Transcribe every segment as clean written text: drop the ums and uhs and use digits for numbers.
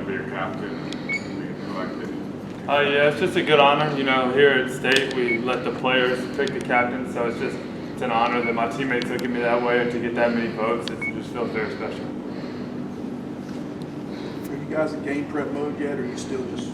be a captain and being selected? Yeah, it's just a good honor. You know, here at State, we let the players pick the captain, so it's an honor that my teammates look at me that way, and to get that many votes, it just feels very special. Are you guys in game prep mode yet, or are you still just?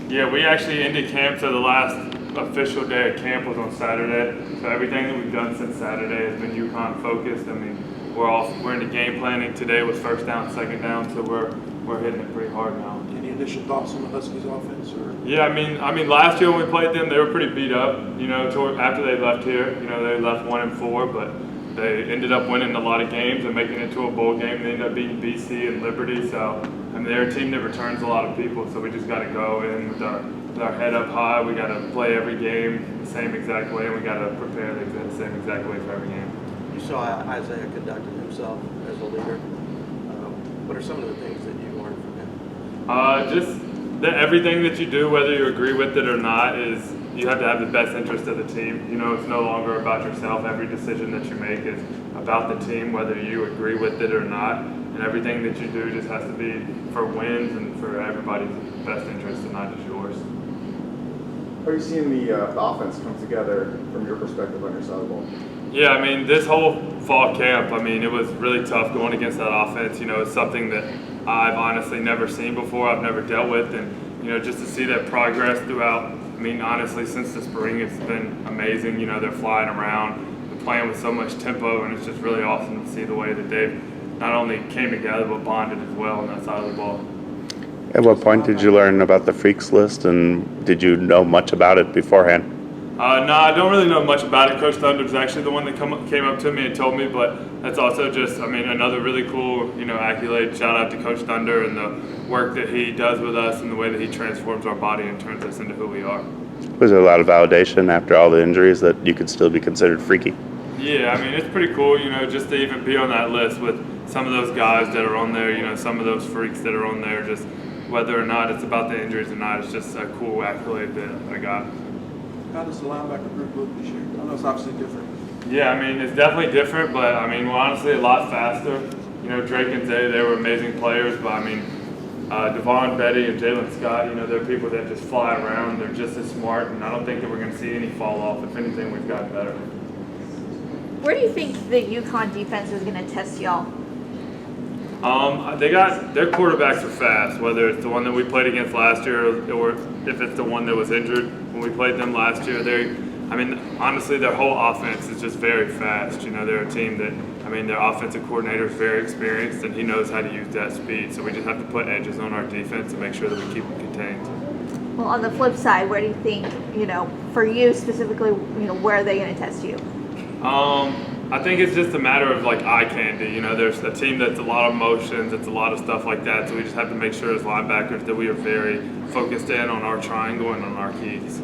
Yeah, we actually ended camp, so the last official day of camp was on Saturday. So everything that we've done since Saturday has been UConn focused. I mean, we're into game planning. Today was first down, second down, so we're hitting it pretty hard now. Any initial thoughts on the Huskies offense? Or? Yeah, I mean, last year when we played them, they were pretty beat up. You know, after they left here, you know, they left 1-4, but they ended up winning a lot of games and making it to a bowl game. They ended up beating BC and Liberty. So, I mean, they're a team that returns a lot of people. So we just got to go in with our head up high. We got to play every game the same exact way, and we got to prepare the same exact way for every game. You saw Isaiah conducted himself as a leader. What are some of the things that you learned from him? Just that everything that you do, whether you agree with it or not, is you have to have the best interest of the team. You know, it's no longer about yourself. Every decision that you make is about the team, whether you agree with it or not. And everything that you do just has to be for wins and for everybody's best interest and not just yours. How are you seeing the offense come together from your perspective on your side of the ball? Yeah, I mean, this whole fall camp, I mean, it was really tough going against that offense. You know, it's something that I've honestly never seen before. I've never dealt with. And, you know, just to see that progress throughout, I mean, honestly, since the spring, it's been amazing. You know, they're flying around, they're playing with so much tempo, and it's just really awesome to see the way that they've not only came together but bonded as well on that side of the ball. At what point did you learn about the Freaks list, and did you know much about it beforehand? No, I don't really know much about it. Coach Thunder was actually the one that came up to me and told me, but that's also just, I mean, another really cool, you know, accolade. Shout out to Coach Thunder and the work that he does with us and the way that he transforms our body and turns us into who we are. Was there a lot of validation after all the injuries that you could still be considered freaky? Yeah, I mean, it's pretty cool, you know, just to even be on that list with some of those guys that are on there, you know, some of those freaks that are on there, just whether or not it's about the injuries or not, it's just a cool accolade that I got. How does the linebacker group look this year? I know it's obviously different. Yeah, I mean, it's definitely different, but I mean, we're honestly a lot faster. You know, Drake and Zay, they were amazing players, but I mean, Devon, Betty, and Jalen Scott, you know, they're people that just fly around. They're just as smart, and I don't think that we're going to see any fall off. If anything, we've gotten better. Where do you think the UConn defense is going to test y'all? Their quarterbacks are fast, whether it's the one that we played against last year or if it's the one that was injured when we played them last year. I mean, honestly, their whole offense is just very fast. You know, they're a team that, I mean, their offensive coordinator is very experienced and he knows how to use that speed. So we just have to put edges on our defense and make sure that we keep them contained. Well, on the flip side, where do you think, you know, for you specifically, you know, where are they going to test you? I think it's just a matter of like eye candy. You know, there's a team that's a lot of motions, it's a lot of stuff like that. So we just have to make sure as linebackers that we are very focused in on our triangle and on our keys.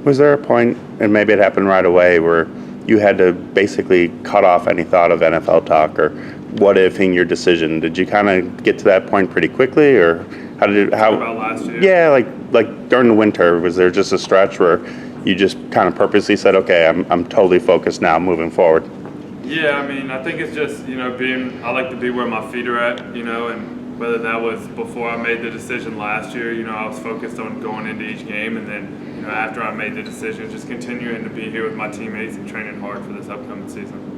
Was there a point, and maybe it happened right away, where you had to basically cut off any thought of NFL talk or what ifing your decision? Did you kind of get to that point pretty quickly, or how about last year? Yeah, like during the winter, was there just a stretch where you just kind of purposely said, okay, I'm totally focused now moving forward? Yeah, I mean, I think it's just, you know, I like to be where my feet are at, you know, and whether that was before I made the decision last year, you know, I was focused on going into each game, and then, you know, after I made the decision, just continuing to be here with my teammates and training hard for this upcoming season.